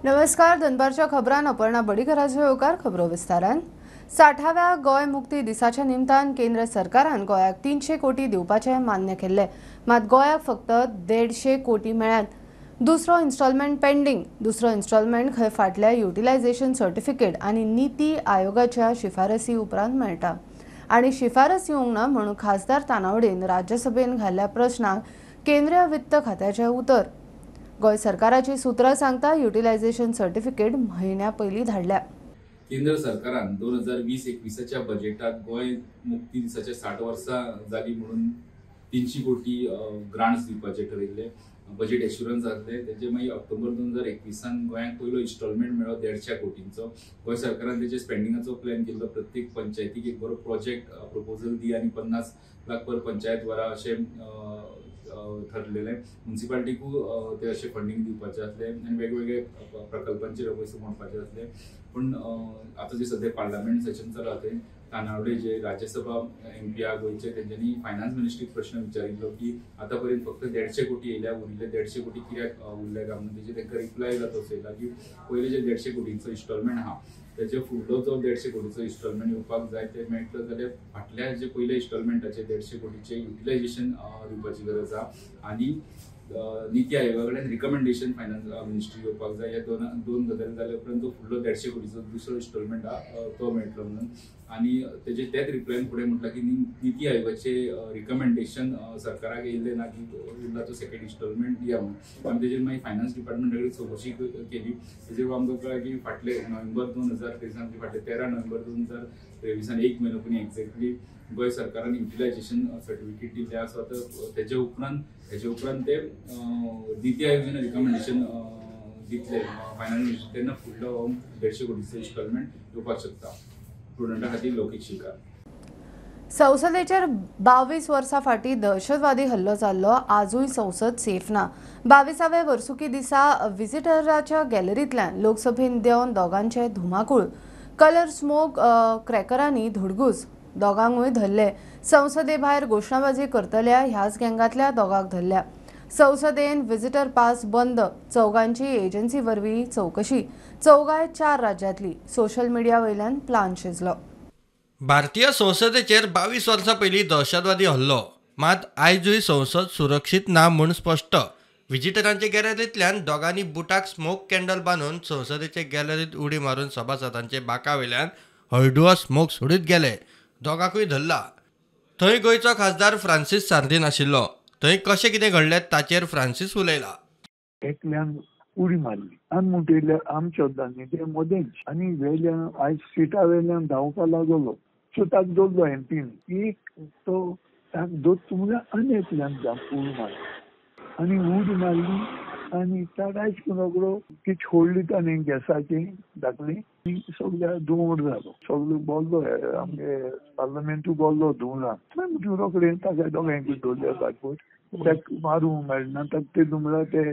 नमस्कार. दनपारच्या खबरान अपर्णा बडीकराचो येवकार. खबरो विस्तारान. 60व्या गोय मुक्ती दिसाच्या निमतान केंद्र सरकारान गोयाक 300 कोटी दिवपाचे मान्य केले. मात गोयाक फक्त 150 कोटी मेळ्ळ्यात. दुसरो इन्स्टॉलमेंट पेंडिंग. दुसरो इन्स्टॉलमेंट खंय फाटल्या युटिलायझेशन सर्टिफिकेट आनी नीती आयोगाच्या शिफारसी उपरांत मेळटा. आनी शिफारस येवंक ना म्हणून खासदार तानावडेन राज्यसभेन घाल्ल्या प्रश्नाक केंद्रीय वित्त खात्याचे उतर. गोय सरकाराची सूत्रां सांगता युटिलायझेशन सर्टिफिकेट म्हयन्या पयलीं धाडल्या. केंद्र सरकारान 2020-21च्या बजेटात गोय मुक्ती दिसाच्या 60 वर्सां जाली म्हणून 300 कोटी ग्रांट्स दिवपाचे ठरयिल्ले. बजेट एश्युरन्स जातले. तेजे मागीर ऑक्टोबर 2021 गोंयांक पयलो इन्स्टॉलमेंट मेळ्ळो 150 कोटींचो. गोय सरकारान तेजे स्पेंडिंगाचो प्लॅन केल्लो. प्रत्येक पंचायतीक एक बरो प्रोजेक्ट प्रपोजल दी आनी 50 लाख पर पंचायत वरा अशें ठरलेले. म्युनिसिपालिटीकू ते अशें फंडिंग दिवपाचे आसले आनी वेगवेगळे प्रकल्पांचेर पयसो मोडपाचे आसले. पण आता जे सध्या पार्लमेंट सेशन चालू आसा तानावडे जे राज्यसभा MP गोयचे तेंच्यांनी फायनान्स मिनिस्ट्रीक प्रश्न विचारिल्लो की आता पर्यंत फक्त 150 कोटी येयल्या, उरिल्ले 150 कोटी कित्याक उरले काय म्हणून. तेजे तांकां रिप्लाय येयला तसो येयला की पयले जे 150 कोटींचो इन्स्टॉलमेंट आहा तेजे फुडलो जो 150 कोटीचो इन्स्टॉलमेंट येवपाक जाय ते मेळटलो जाल्यार फाटल्या जे पयले इन्स्टॉलमेंटाचे 150 कोटीचे युटिलायझेशन दिवपाची गरज आहा. आनी नीती आयोगा कडेन रिकमेंडेशन फायनान्स मिनिस्ट्री येवपाक जाय. हे दोन गजाली जाल्या उपरांत तो फुडलो 150 कोटीचो दुसरो इन्स्टॉलमेंट आहा तो मेळटलो म्हणून. आनी तेजे तेच रिप्लायन फुडें म्हटलां की नीती आयोगाचे रिकमेंडेशन सरकाराक येयल्ले ना की उरला तो सेकंड इन्स्टॉलमेंट दिया म्हणून. आमी तेजेर मागीर फायनान्स डिपार्टमेंटा कडेन चवकशी केली. तेजेर आमकां कळ्ळें की फाटले नोव्हेंबर 2023 फाटले 13 नोव्हेंबर 2023 एक म्हयनो पयलीं एक्झॅक्टली गोय सरकारान युटिलायझेशन सर्टिफिकेट दिल्लें आसा. तेजे उपरांत ते नीती आयोगान रिकमेंडेशन दितले फायनान्स मिनिस्ट्री तेन्ना फुडलो 150 कोटीचो इन्स्टॉलमेंट येवपाक शकता. स्टुडंटा खातीर लौकीक शिकार. संसदेचेर 22 वर्सां फाटीं दहशतवादी हल्लो जाल्लो. आजूय संसद सेफ ना. 22व्या वर्सुकी दिसा व्हिजिटराच्या गॅलरींतल्यान लोकसभेन देंवन दोगांचे धुमाकूळ. कलर स्मोक क्रॅकरांनी धुडगूस. दोगांकूय धरले. संसदे भायर घोशणाबाजी करतल्या ह्याच गँगांतल्या दोगांक धरल्या. संसदेन व्हिजिटर पास बंद. चौगांची एजन्सी वरवीं चवकशी. चौगाय 4 राज्यांतली. सोशल मिडिया वयल्यान प्लान शिजलो. भारतीय संसदेचेर 22 वर्सां पयलीं दहशतवादी हल्लो. मात आयजूय संसद सुरक्षीत ना म्हूण स्पश्ट. व्हिजिटरांचे गॅलरींतल्यान दोगांनी बुटाक स्मोक कॅन्डल बांदून संसदेचे गॅलरींत उडी मारून सभासदांचे बाका वयल्यान हळडुवो स्मोक सोडीत गेले. दोगांकूय धरला. थंय गोंयचो खासदार फ्रांसीस सार्दीन आशिल्लो. थंय कशें कितें घडलें ताचेर फ्रांसीस उलयला. एकल्यान उडी मारली आनी म्हणटले आमच्या ते मदेंच आनी वेल्यान आयज सिटा वयल्यान धांवपाक लागलो. सो ताका दोल्लो एमपीन एक तो ताका दोत्ता म्हणल्यार आनी एकल्यान उडी मारली आनी उडी मारली आनी ताका आयज कोणाकडो कितें होल्ड दिता न्ही गॅसाचे धाकली सगळ्या धुंवड जालो. सगळो बोल्लो आमगे पार्लमेंटू बोल्लो धुंवरान. म्हणून रोखडें ताका दोगांयकूय दवरले फाटफूट. ताका मारूंक मेळना. ताका ते धुंवरा ते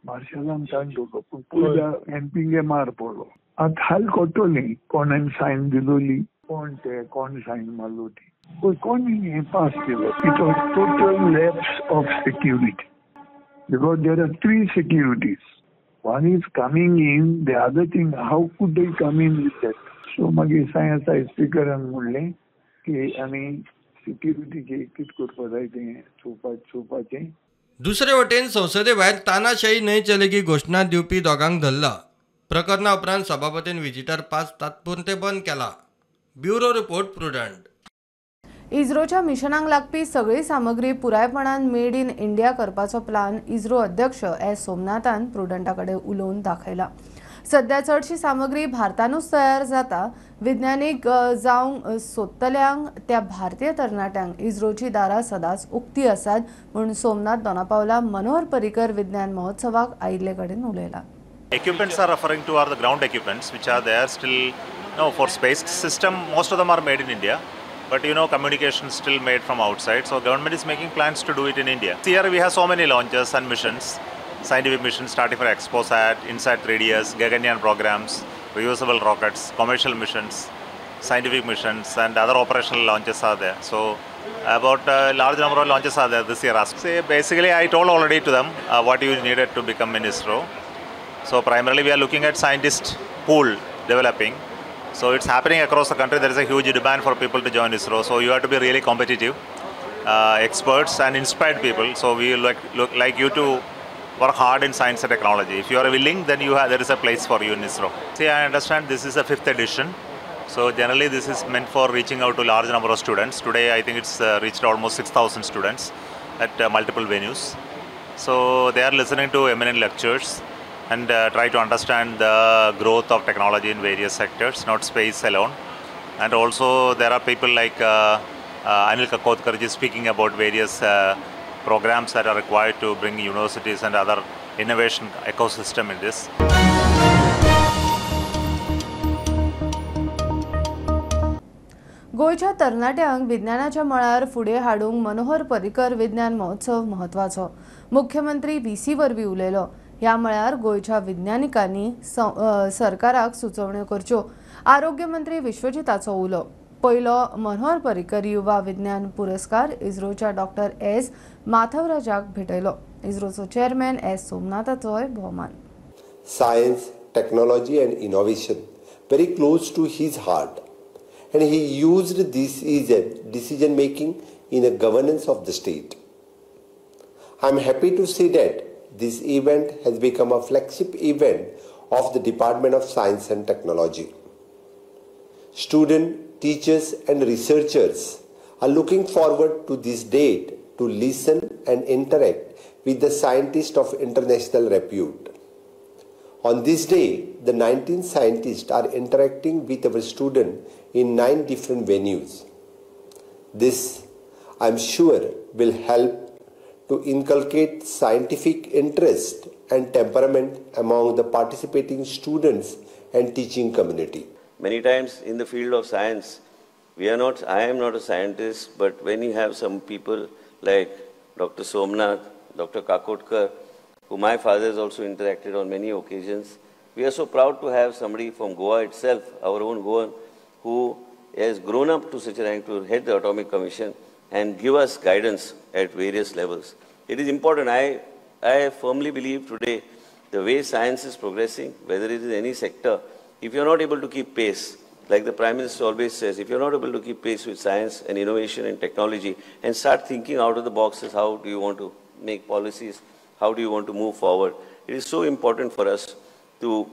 मार्शलान ताण दवरलो पूण पयल्या एमपींगे मार पडलो. आतां हाल कोट्टोली कोणान सायन दिलोली कोण सायन मारलो ती कोण हें पास केलो. It was total lapse of security because there are 3 securities. One is coming in, the other thing, how could they come in with that? So मागे सायन्स स्पीकरान म्हणलें की आमी सिक्युरिटीचे कितें करपा जाय तें चोवपाचें. दुसरे वटेन संसदे भायर तानाशाही न्हय चलेगी घोशणा दिवपी दोगांक धरला. प्रकरणा उपरांत सभापतीन व्हिजिटर पास तात्पुरते बंद केला. Bureau report prudent. इस्रोच्या मिशनाक लागपी सगळी सामग्री पुरायपणान मेड इन इंडिया करपाचो प्लान इस्रो अध्यक्ष एस सोमनाथान प्रुडंटा कडेन उलोवन दाखयला. सध्या चडशी सामग्री भारतानूच तयार जाता. विज्ञानीक जावंक सोदतल्यांक त्या भारतीय तरणाट्यांक इस्रोची दारां सदांच उक्ती आसात म्हूण सोमनाथ दोनापावला मनोहर पर्रीकर विज्ञान महोत्सवाक आयिल्ले कडेन उलयला. Equipments are referring to are the ground equipments which are there still. For space system, most of them are made in India. But communication still made from outside. So government is making plans to do it in India. Here we have so many launches and missions, scientific missions starting for Exposat, INSAT 3DS, Gaganyaan programs, reusable rockets, commercial missions, scientific missions, and other operational launches are there. So about a large number of launches are there this year. Basically, I told already to them what you needed to become in ISRO. So primarily we are looking at scientist pool developing. So it's happening across the country. There is a huge demand for people to join ISRO. So you have to be really competitive, experts and inspired people. So we like you to work hard in science and technology. If you are willing, then there is a place for you in ISRO. See, I understand this is the 5th edition. So generally this is meant for reaching out to a large number of students. Today I think it's reached almost 6,000 students at multiple venues. So they are listening to eminent lectures and try to understand the growth of technology in various sectors, not space alone. And also there are people like Anil Kakotkarji speaking about various programs that are required to bring universities and other innovation ecosystem in this. गोंयच्या तरणाट्यांक विज्ञानाच्या मळार फुडें हाडूंक मनोहर पर्रीकर विज्ञान महोत्सव महत्वाचो. मुख्यमंत्री VC वरवीं उलयलो. ह्या मळार गोंयच्या विज्ञानिकांनी सरकाराक सुचोवण्यो करच्यो. आरोग्य मंत्री विश्वजिताचो उलो. पयलो मनोहर पर्रीकर युवा विज्ञान पुरस्कार इस्रोच्या डॉक्टर S. माथवराजाक भेटयलो. इस्रोचो चेअरमॅन S. सोमनाथाचोय भोवमान. Science, technology and innovation very close to his heart. And he used this as a decision making in a governance of the state. I am happy to say that this event has become a flagship event of the Department of Science and Technology. Students, teachers and researchers are looking forward to this date to listen and interact with the scientists of international repute. On this day, the 19 scientists are interacting with our students in 9 different venues. This, I am sure, will help to inculcate scientific interest and temperament among the participating students and teaching community. Many times in the field of science, I am not a scientist, but when you have some people like Dr. Somnath, Dr. Kakotkar, who my father has also interacted on many occasions, we are so proud to have somebody from Goa itself, our own Goan, who has grown up to such a rank to head the Atomic Commission and give us guidance at various levels. It is important. I firmly believe today the way science is progressing, whether it is any sector, if you are not able to keep pace, like the Prime Minister always says, if you are not able to keep pace with science and innovation and technology and start thinking out of the boxes, how do you want to make policies, how do you want to move forward, it is so important for us to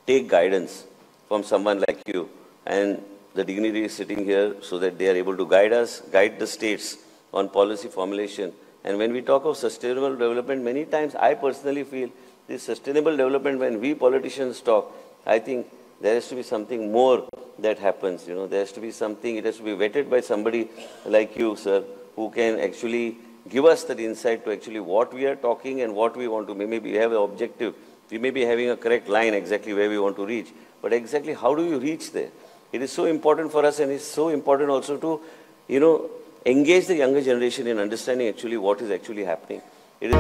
take guidance from someone like you. And the dignitary is sitting here so that they are able to guide us, guide the states on policy formulation. And when we talk of sustainable development, many times I personally feel this sustainable development, when we politicians talk, I think there has to be something more that happens. You know, there has to be something, it has to be vetted by somebody like you, sir, who can actually give us that insight to actually what we are talking and what we want to. Maybe we have an objective. We may be having a correct line exactly where we want to reach. But exactly how do you reach there? It is so important for us, and it's so important also to, engage the younger generation in understanding actually what is actually happening. It is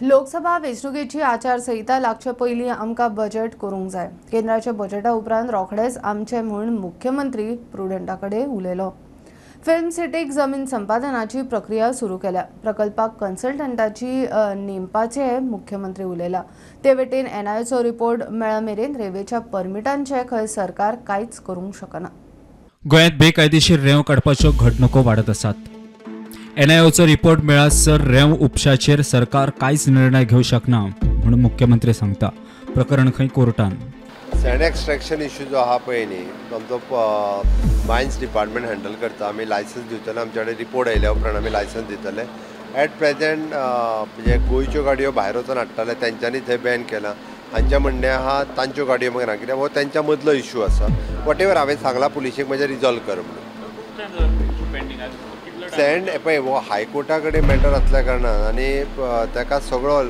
Lok Sabha वेंचणुकेची आचारसंहिता लागचे पयलीं आमकां budget करूंक जाय. केंद्राच्या बजेटा उपरांत रोखडेच आमचे म्हूण मुख्यमंत्री प्रुडंटा कडेन उलयलो. फिल्म सिटीक जमीन संपादनाची प्रक्रिया सुरू केल्या. प्रकल्पाक कन्सल्टंटाची नेमपाचे मुख्यमंत्री उलयला. ते वटेन NIOचो रिपोर्ट मेळ्ळे मेरेन रेल्वेच्या परमिटांचे खंय सरकार कांयच करूंक शकना. गोंयांत बेकायदेशीर रेंव काडपाच्यो घडणुको वाडत आसात. NIOचो रिपोर्ट मेळासर रेंव उपशाचेर सरकार कांयच निर्णय घेवंक शकना म्हणून मुख्यमंत्री सांगता. प्रकरण खंय कोर्टान. सँड एक्सट्रॅक्शन इश्यू जो आहा पळय न्ही, आमचो मायन्स डिपार्टमेंट हँडल करता. आमी लायसन्स दिवतले. आमचे कडेन रिपोर्ट आयल्या उपरांत आमी लायसन्स दितले. ॲट प्रेझेंट म्हणजे गोंयच्यो गाडयो भायर वचून हाडटाले, तेंच्यांनी थंय बॅन केलां. हांच्या म्हणणें आहा तांच्यो गाडयो मागीर कित्याक हो तेंच्या मदलो इश्यू आसा. वॉट एवर हांवें सांगलां पुलिशेक म्हणजे रिजॉल्व कर म्हणून. सँड पळय हो हायकोर्टा कडेन मॅटर आसल्या कारणान आनी ताका सगळो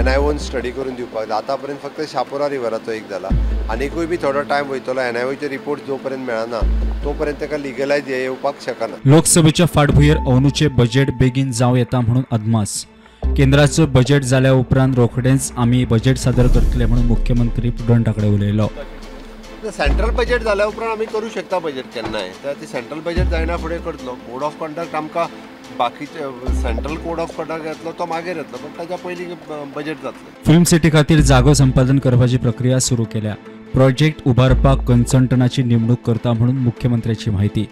NIOन स्टडी करून दिवपाक जाय. आतां पर्यंत फक्त शापोरा रिवराचो एक जाला. आनिकूय बी थोडो टायम वयतलो. NIOचे रिपोर्ट जो पर्यंत मेळना तो पर्यंत ताका लिगलायज येवपाक शकना. लोकसभेच्या फाटभुंयेर अंदूचे बजेट बेगीन जावं येता म्हणून अदमास. केंद्राचो बजेट जाल्या उपरांत रोखडेंच आमी बजेट सादर करतले म्हणून मुख्यमंत्री प्रुडंटा कडेन उलयलो. सेंट्रल बजेट जाल्या उपरांत आमी करूं शकता बजेट केन्नाय. तर ती सेंट्रल बजेट जायना फुडें करतलो. कोड ऑफ कंडक्ट आमकां बाकीचे सेंट्रल कोड ऑफ कंडक्ट येतलो तो मागीर येतलो, पण ताच्या पयलीं बजेट जातलें. फिल्म सिटी खातीर जागो संपादन करपाची प्रक्रिया सुरू केल्या. प्रोजेक्ट उबारपाक कन्सल्टंटाची नेमणूक करता म्हणून मुख्यमंत्र्याची माहिती.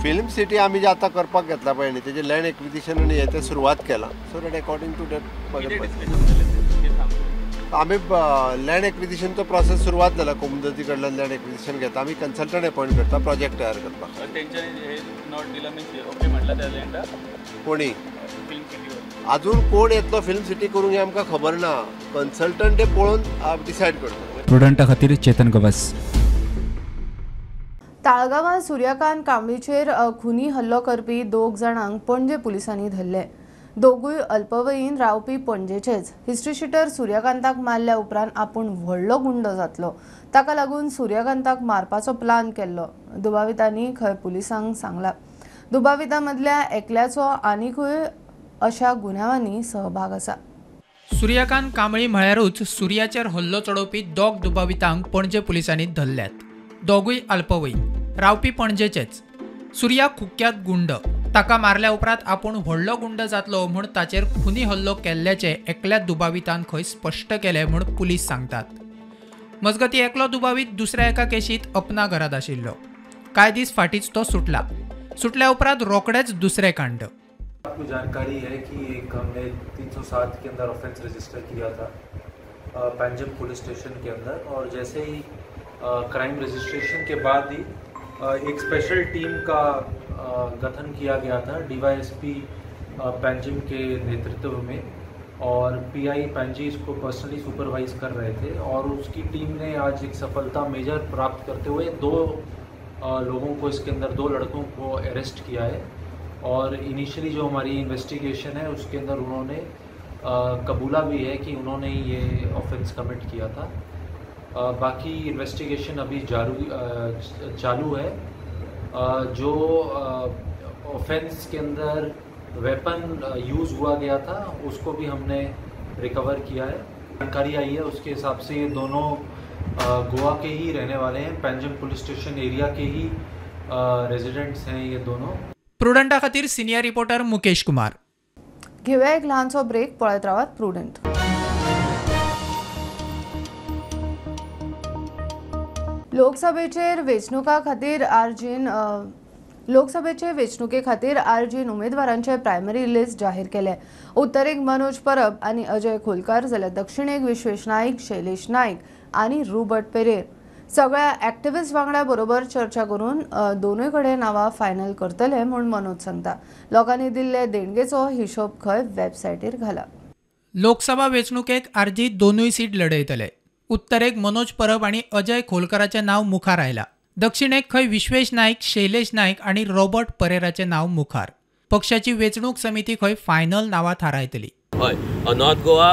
फिल्म सिटी आमी जे आतां करपाक घेतला पळय न्ही, तेजे लँड एक्विजिशन आनी हें सुरवात केला. So that according to that आमी लँड एक्विजिशनचो प्रोसेस सुरवात जाला. कोमदती कडल्यान लँड एक्विजिशन घेता, आमी कन्सल्टंट अपॉयंट करता प्रोजेक्ट तयार करपाक. कोणी अजून कोण येतलो फिल्म सिटी करूंक हें आमकां खबर ना. कन्सल्टंट ते पळोवन डिसायड करता. प्रुडंटा खातीर चेतन गवास. ताळगांवां सूर्यकांत कांबळीचेर खुनी हल्लो करपी 2 जाणांक पणजे पुलिसांनी धरले. दोगूय अल्पवयीन रावपी पणजेचेच. हिस्ट्री शीटर सूर्यकांताक मारल्या उपरांत आपूण व्हडलो गुंड जातलो, ताका लागून सूर्यकांताक मारपाचो प्लान केल्लो, दुबावितांनी खंय पुलिसांक सांगला. दुबावितां मदल्या एकल्याचो आनीकूय अशा गुन्यांवांनी सहभाग आसा. सूर्यकांत कांबळी म्हळ्यारूच सूर्याचेर हल्लो चडोवपी 2 दुबावितांक पणजे पुलिसांनी धरल्यात. दोगूय अल्पवयीन, रावपी पणजेचेच. सूर्या कुख्यात गुंड, ताका मारल्या उपरांत आपूण व्हडलो गुंड जातलो म्हूण ताचेर खुनी हल्लो केल्ल्याचे एकल्या दुबावितान खंय स्पश्ट केले म्हूण पुलीस सांगतात. मजगती एकलो दुबावीत दुसऱ्या एका केशीत अपना घरात आशिल्लो. कांय दीस फाटींच तो सुटल्या उपरांत रोकडेच दुसरे कांड. आपको जानकारी है कि एक हमने 307 के अंदर ऑफेंस रजिस्टर किया था पंजाब पुलिस स्टेशन के अंदर, और जैसे ही क्राइम रजिस्ट्रेशन के बाद ही एक स्पेशल टीम का गठन किया गया था डीवाईएसपी पंजाब के नेतृत्व में, और पीआई पंजी इसको पर्सनली सुपरवाइज कर रहे थे. और उसकी टीम ने आज एक सफलता मेजर प्राप्त करते हुए 2 लोगों को इसके अंदर 2 लड़कों को अरेस्ट किया है. और इनिशियली जो हमारी इन्वेस्टिगेशन है उसके अंदर उन्होंने कबूला भी है कि उन्होंने ये ऑफेंस कमिट किया था. बाकी इन्वेस्टिगेशन अभी चालू है. जो ऑफेंस के अंदर वेपन यूज़ हुआ गया था उसको भी हमने रिकवर किया है. जानकारी आई है उसके हिसाब से ये दोनों गोवा के ही रहने वाले हैं, पंजाब पुलिस स्टेशन एरिया के ही रेजिडेंट्स हैं ये दोनों. प्रुडंटा खातीर सिनियर रिपोर्टर मुकेश कुमार. घेऊया एक ल्हानसो ब्रेक, पळयत रावात प्रुडंट. लोकसभेचे वेंचणुके खातीर आर्जीन उमेदवारांचे प्रायमरी लिस्ट जाहीर केले. उत्तरेक मनोज परब आनी अजय खोलकार, जाल्यार दक्षिणेक विश्वेश नाईक, शैलेश नाईक आनी रूबर्ट पेरेर. सगळ्या एक्टिव्हिस्ट वांगड्या बरोबर चर्चा करून दोनूय कडेन नांवां फायनल करतले म्हूण मनोज सांगता. लोकांनी दिल्ले देणगेचो हिशोब खंय वेबसायटीर घाला. लोकसभा वेंचणुकेक आर्जी दोनूय सीट लढयतले. उत्तरेक मनोज परब आनी अजय खोलकाराचें नांव मुखार आयला. दक्षिणेक खंय विश्वेश नाईक, शैलेश नाईक आनी रॉबर्ट परेराचें नांव मुखार. पक्षाची वेंचणूक समिती खंय फायनल नांवां थारायतली. हय, नॉर्थ गोवा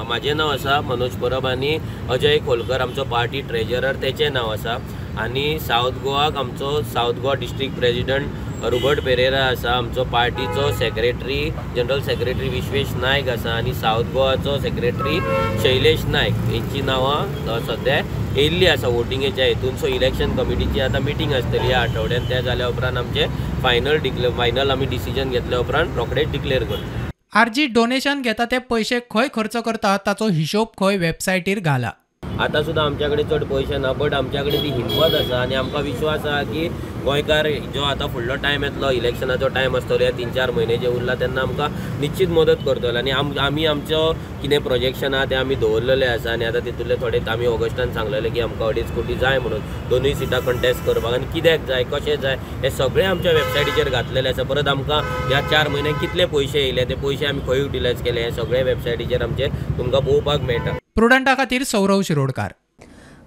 म्हाजें नांव आसा मनोज परब आनी अजय खोलकर आमचो पार्टी ट्रेजरर तेचें नांव आसा. आनी सावथ गोवाक आमचो south Goa district president Robert Pereira आसा. आमचो पार्टीचो सेक्रेटरी जनरल सेक्रेटरी विश्वेश नायक आसा आनी सावथ गोवाचो सेक्रेटरी शैलेश नायक. हेंची नांवां सद्या येयल्ली आसा वोटिंगेच्या हेतून. सो इलेक्शन कमिटीची आतां मिटींग आसतली ह्या आठवड्यान. त्या जाल्या उपरांत आमचे फायनल आमी डिसिजन घेतल्या उपरांत रोखडेच डिक्लेअर करता. आर्जी डोनेशन घेता ते पयशे खंय खर्च करता ताचो हिशोब खंय वेबसायटीर घाला. आतां सुद्दां आमच्या कडेन चड पयशे ना, बट आमच्या कडेन ती हिंमत आसा आनी आमकां विश्वास आसा की गोंयकार जो आतां फुडलो टायम येतलो, इलेक्शनाचो टायम आसतलो, ह्या 3-4 म्हयने जे उरला तेन्ना आमकां निश्चित मदत करतलो. आनी आमी आमचो कितें प्रोजेक्शन आहा तें आमी दवरलेलें आसा. आनी आतां तितूंतले थोडे आमी ऑगस्टान सांगलेलें की आमकां 2.5 कोटी जाय म्हणून दोनूय सिटां कंटेस्ट करपाक. आनी कित्याक जाय, कशें जाय, हें सगळें आमच्या वेबसायटीचेर घातलेलें आसा. परत आमकां ह्या 4 म्हयन्याक कितले पयशे येयले, ते पयशे आमी खंय युटिलायज केले, हें सगळें वेबसायटीचेर आमचे तुमकां पळोवपाक मेळटा. प्रुडंटा खातीर सौरव शिरोडकार.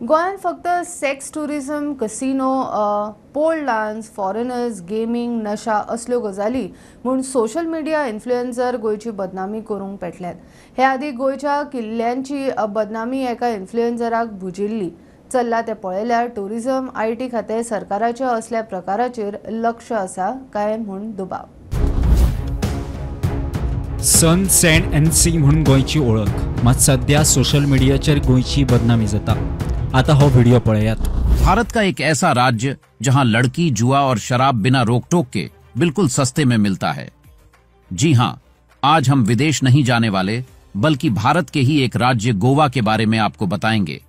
गोंयांत फक्त sex tourism, casino, pole dance, foreigners, gaming, नशा असल्यो गजाली म्हूण सोशल मिडिया इन्फ्लुएन्सर गोंयची बदनामी करूंक पेटल्यात. हे आदी गोंयच्या किल्ल्यांची बदनामी एका इन्फ्लुएन्सराक भुजिल्ली. चल्ला ते पळयल्यार टुरिझम IT खातें सरकाराच्या असल्या प्रकाराचेर लक्ष आसा काय म्हूण दुबाव. सन, सँड अँड सी म्हणून गोंयची ओळख, मात सध्या सोशल मीडियाचेर गोंयची बदनामी जाता. आता हो वीडियो पळयात. भारत का एक ऐसा राज्य जहां लड़की, जुआ और शराब बिना रोक टोक के बिल्कुल सस्ते में मिलता है. जी हाँ, आज हम विदेश नहीं जाने वाले बल्कि भारत के ही एक राज्य गोवा के बारे में आपको बताएंगे।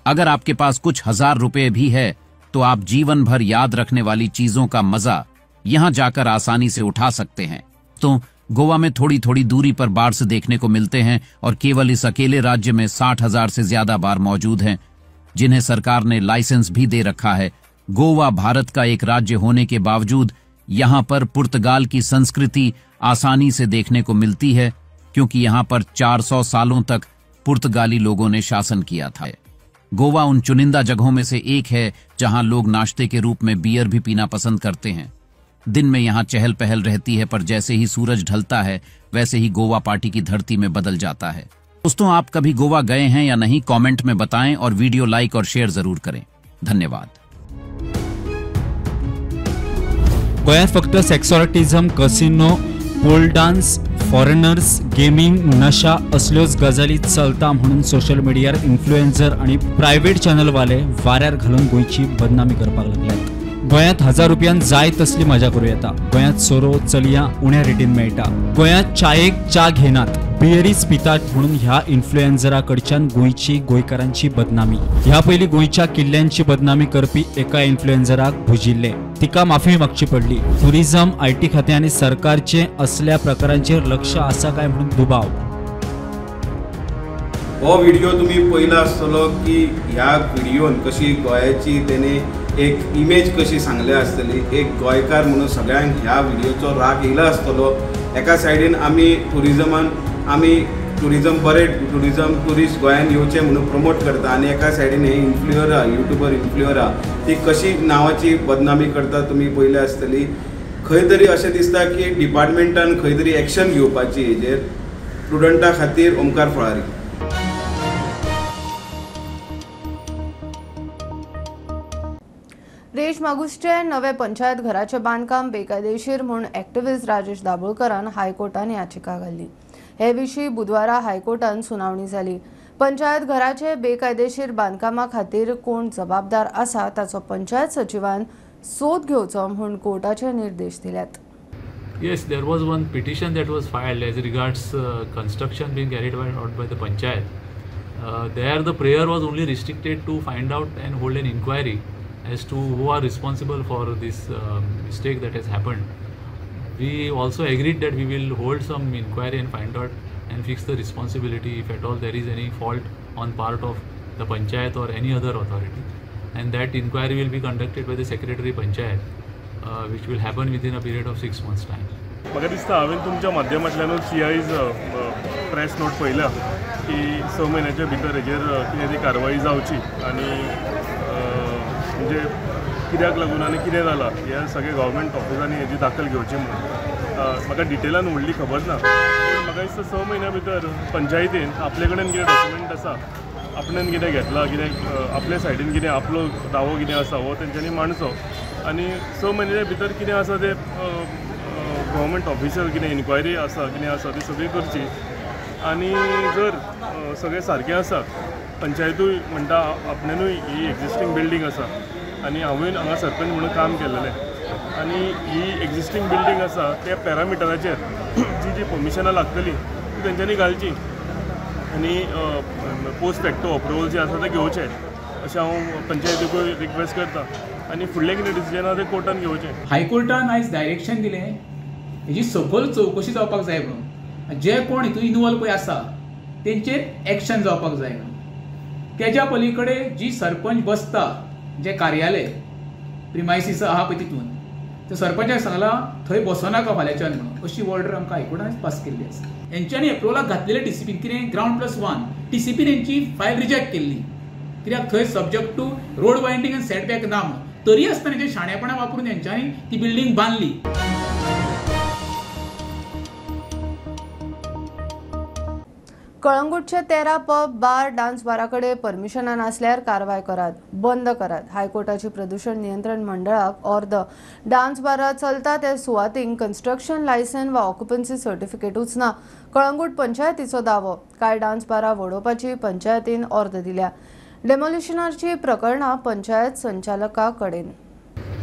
अगर आपके पास कुछ हजार रुपए भी है तो आप जीवन भर याद रखने वाली चीजों का मजा यहाँ जाकर आसानी से उठा सकते हैं। तो गोवा में थोड़ी थोड़ी दूरी पर बार्स देखने को मिलते हैं और केवल इस अकेले राज्य में 60,000 से ज्यादा बार मौजूद हैं, जिन्हें सरकार ने लाइसेंस भी दे रखा है। गोवा भारत का एक राज्य होने के बावजूद यहाँ पर पुर्तगाल की संस्कृति आसानी से देखने को मिलती है, क्योंकि यहाँ पर 400 सालों तक पुर्तगाली लोगों ने शासन किया था। गोवा उन चुनिंदा जगहों में से एक है जहाँ लोग नाश्ते के रूप में बियर भी पीना पसंद करते हैं। दिन में यहाँ चहल पहल रहती है, पर जैसे ही सूरज ढलता है वैसे ही गोवा पार्टी की धरती में बदल जाता है। दोस्तों, आप कभी गोवा गए हैं या नहीं, कमेंट में बताएं और वीडियो लाइक और शेयर जरूर करें। धन्यवाद। गोयात फक्त सेक्सॉरिटिझम, casino, pole dance, foreigners, gaming, नशा असल्योच गजाली चलता म्हणून सोशल मीडियार इन्फ्लुएन्सर आणि प्रायव्हेट चॅनलवाले वाऱ्यार घालून गोंयची बदनामी करपाक लागल्यात। गोंयांत 1000 रुपयान जाय तसली मजा करूं येता। गोंयांत सोरो चलयां उण्या रेटीन मेळटा। गोंयांत चायेक च्या घेनात, बियरीच पितात म्हणून ह्या इन्फ्लुएन्सरा कडच्यान गोंयची गोंयकारांची बदनामी। ह्या पयलीं गोंयच्या किल्ल्यांची बदनामी करपी एका इन्फ्लुएन्सराक भुजिल्ले, तिका माफी मागची पडली। टुरिझम, IT खाते आनी सरकारचे असल्या प्रकारांचेर लक्ष आसा काय म्हणून दुबाव। हो व्हिडिओ तुम्ही पहिला आसतलो की ह्या व्हिडिओन कशी गोंयाची तेणे एक इमेज कशी सांगली आसतली। एक गोंयकार म्हणून सगळ्यांक ह्या व्हिडिओचो राग येयलो आसतलो। एका सायडीन आमी टुरिझम बरे टुरिस्ट गोंयान येवचे म्हणून प्रमोट करता, आनी एका सायडीन हे इन्फ्लुएन्सरा ती कशी नांवाची बदनामी करता तुमी पयले आसतली। खंय तरी अशें दिसता की डिपार्टमेंटान खंय तरी एक्शन घेवपाची हेजेर। स्टुडंटा खातीर ओमकार फळारी। रेश मागुसचे नवे पंचायत घराचे बांदकाम बेकायदेशीर म्हणून एक्टिव्हिस्ट राजेश दाबोळकरान हायकोर्टान याचिका घाल्ली। हे विशीं बुधवारा हायकोर्टान सुनावणी जाली। पंचायत घराचे बेकायदेशीर बांदकामा खातीर कोण जबाबदार आसा ताचो पंचायत सचिवान सोद घेवचो म्हूण कोर्टाचे निर्देश दिल्यात। Yes, there was one petition that was filed as regards construction being carried out by the panchayat. There the prayer was only restricted to find out and hold an inquiry as to who are responsible for this mistake that has happened. We also agreed that we will hold some inquiry and find out and fix the responsibility if at all there is any fault on part of the panchayat or any other authority. And that inquiry will be conducted by the secretary panchayat, which will happen within a period of 6 months time. म्हाका दिसता हांवें तुमच्या माध्यमांतल्यानूच CI's press note पळयला की 6 म्हयन्याच्या भितर हेजेर कितें ती कारवाई जावची, आनी म्हणजे कित्याक लागून आनी कितें जालां हे सगळे गव्हर्मेंट ऑफिसांनी हेजी दाखल घेवची म्हणून। म्हाका डिटेलान व्हडली खबर ना, पूण म्हाका दिसता 6 म्हयन्या भितर पंचायतीन आपले कडेन कितें डॉक्युमेंट आसा, आपणेन कितें घेतला, कितें आपले सायडीन कितें आपलो दावो कितें आसा हो तेंच्यांनी मांडचो, आनी 6 म्हयन्याच्या भितर कितें आसा ते गव्हर्मेंट ऑफिसर कितें इन्क्वायरी आसा कितें आसा ती सगळी करची। आनी जर सगळें सारकें आसा, पंचायतूय म्हणटा आपणेनूय ही एक्झिस्टींग बिल्डींग आसा आनी हांवूय हांगा सरपंच म्हणून काम केल्लें, आनी ही एक्झिस्टींग बिल्डींग आसा त्या पॅरामिटराचेर जी परमिशनां लागतली ती तेंच्यांनी घालची, आनी पोस्ट फॅक्टो अप्रुवल जे आसा ते घेवचे अशें हांव पंचायतीकूय रिक्वेस्ट करता, आनी फुडलें कितें डिसिजन आसा तें कोर्टान घेवचें। हायकोर्टान आयज डायरेक्शन दिलें हेजी सखोल चवकशी जावपाक जाय म्हणून। जे कोण हितून इनवॉल्व पळय आसा तेंचेर एक्शन जावपाक जाय म्हणून। तेज्या पलीकडे जी सरपंच बसता जे कार्यालय प्रिमायसीस आहा पळय तितून ते सरपंचाक सांगला थंय बसनाका फाल्यांच्यान म्हणून, अशी ऑर्डर आमकां हायकोर्टान पास केल्ली आसा। हेंच्यांनी एप्रुवलाक घातलेले TCPन कितें ग्राउंड+1 TCPन हेंची फायल रिजेक्ट केल्ली, कित्याक थंय सब्जेक्ट टू रोड वायंडींग आनी सेटबॅक ना म्हणून। तरी आसतना तें शाणेपणां वापरून हेंच्यांनी ती बिल्डींग बांदली। कळंगूटचे 13 पब, बार, डान्स बाराकडे परमिशनां नासल्यार कारवाय करात, बंद करात। हायकोर्टाची प्रदूषण नियंत्रण मंडळाक अर्द डान्स बारा चलता त्या सुवातींक कन्स्ट्रक्शन लायसन वा ऑक्युपन्सी सर्टिफिकेटूच ना, कळंगूट पंचायतीचो दावो। कांय डान्स बारा वडोवपाची पंचायतीन अर्द दिल्या। डेमोलिशनाची प्रकरणां पंचायत संचालका कडेन।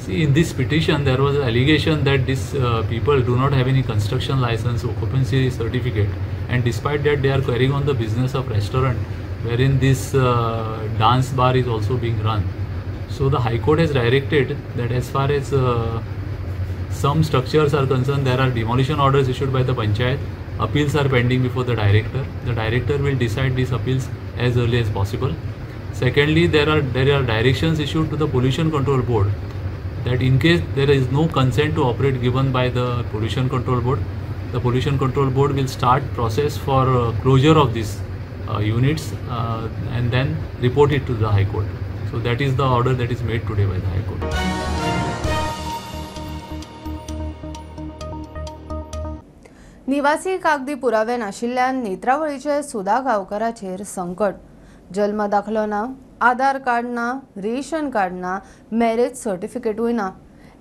See, in this petition, there was an allegation that these people do not have any construction license, occupancy certificate, and despite that, they are carrying on the business of restaurant, wherein this dance bar is also being run. So the High Court has directed that as far as some structures are concerned, there are demolition orders issued by the Panchayat. Appeals are pending before the director. The director will decide these appeals as early as possible. Secondly, there are directions issued to the Pollution Control Board that in case there is no consent to operate given by the Pollution Control Board, the Pollution Control Board will start process for closure of these units and then report it to the High Court. So that is the order that is made today by the High Court. निवासी कागदी पुरावे नाशिल्ल्यान नेत्रावळीचे सुधा गांवकाराचेर संकट. जल्म दाखलो ना, आधार card ना, ration card ना, मॅरेज सर्टिफिकेटूय ना.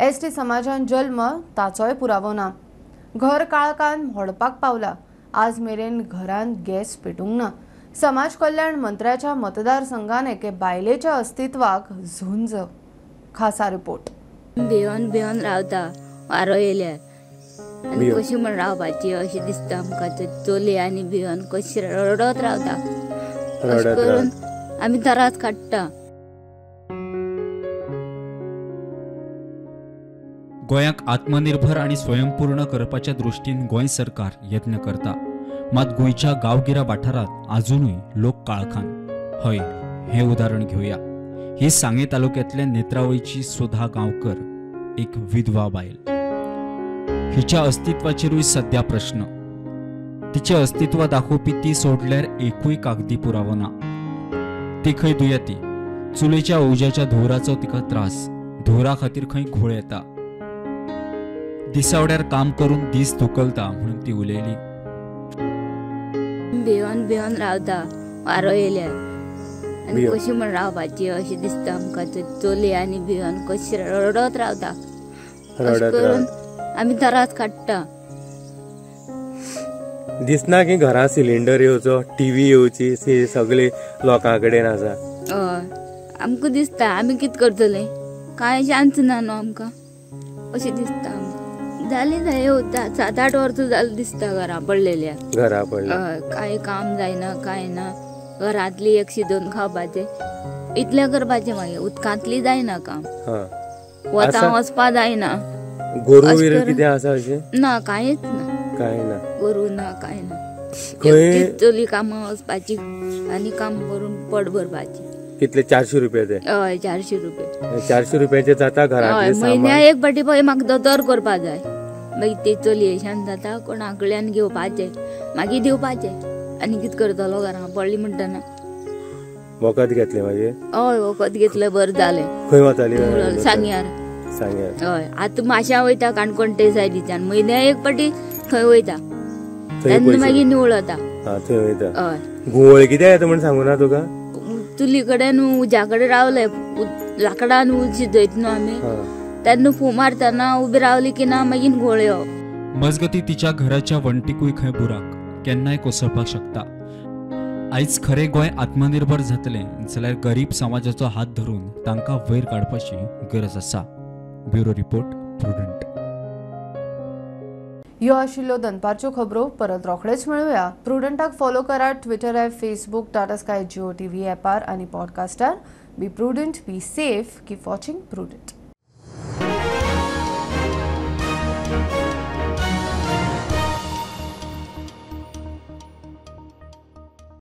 एसटी समाजान जल्म ताचोय पुरावो ना. घर काळखान मोडपाक पावला. आज मेरेन घरांत गॅस पेटूंक ना. समाज कल्याण मंत्र्याच्या मतदारसंघान एके बायलेच्या अस्तित्वाक झुंज. खासा रिपोर्ट. भिवन रावता वारो येयल्यार आनी कशी म्हण रावपाची अशें दिसता आमकां. चली आनी भिवन कशी रडत रावता. अशें करून आमी तरास काडटा. गोंयाक आत्मनिर्भर आणि स्वयंपूर्ण करपाच्या दृष्टीन गोंय सरकार यत्न करता. मात गोंयच्या गांवगिऱ्या वाठारांत अजूनय लोक काळखान. हय, हे उदाहरण घेऊया. ही सांगे तालुक्यातल्या नेत्रावळीची सुधा गांवकर, एक विधवा बायल. हिच्या अस्तित्वाचेरूय सध्या प्रश्न. तिचे अस्तित्व दाखोवपी ती सोडल्यार एकूय कागदी पुरावो ना. ती खंय दुयेती. चुलेच्या ओज्याच्या धुवराचो तिका त्रास. धुवरा खातीर खंय घोळ येता. दिसावड्यार काम करून दीस धुकलता म्हणून ती उलयली. भिवन रावता वारो येयल्यार आनी कशी म्हण रावपाची अशें दिसता आमकां. चली आनी भिवन कशी रडत रावता. अशें करून आमी तरास काडटा. दिसना की घरा सिलिंडर येवचो, टीव्ही येवची, सगळे लोकां कडेन आसा. हय, आमकां दिसता आमी कितें करतले. कांय चान्स ना न्हू आमकां. अशें दिसता आमकां. जाली 7-8 वर्सां जाली दिसता घरा पडलेल्या. हय, कांय काम जायना, कांय ना. घरांतली 1-2 खावपाचें इतलें करपाचें. मागीर उदकांतली जायना काम. वतां वचपा जायना. गोरू कितें आसा अशें ना, कांयच ना. कांय ना. गोरू ना, कांय ना. एकटीच चली कामां वचपाची आनी काम करून पड भरपाची. कितले 400 रुपया ते? हय, 400 रुपया. 400 रुपयाचे जाता घरांतले सामान. म्हयन्याक एक फावटी पळय म्हाका दोतोर करपा जाय. मागीर ते चलयेच्यान जाता कोणा कडल्यान घेवपाचें, मागीर दिवपाचें. आनी कितें करतलो घरां पडली म्हणटना. वखद घेतले मागीर? हय, वखद घेतलें बरें जालें. खंय वताली? सांग्यार. हय, आतां माश्यां वयता काणकोण ते सायडीच्यान. म्हयन्याक एक फावटी थंय वयता. तेन्ना मागीर निवळ जाता. थंय वयता. हय. घुंवळ कितें येता म्हण सांगू ना तुका? चुली कडेन उज्या कडेन रावले, लाकडान उज शिजयत न्हू आमी, तेन्ना फू मारतना उबी रावली की ना मागीर घोळ येवप. मजगती तिच्या घराच्या वण्टीकूय खंय बुराक केन्नाय कोसळपाक शकता. आयज खरें गोंय आत्मनिर्भर जातलें जाल्यार गरीब समाजाचो हात धरून तांकां वयर काडपाची गरज आसा. Bureau report, Prudent. ह्यो आशिल्ल्यो दनपारच्यो खबरो. परत रोखडेच मेळुया. प्रुडंटाक फॉलो करात Twitter app, Facebook, Tata Sky, Jio TV ॲपार आनी पॉडकास्टार. Be Prudent, be safe, keep watching prudent.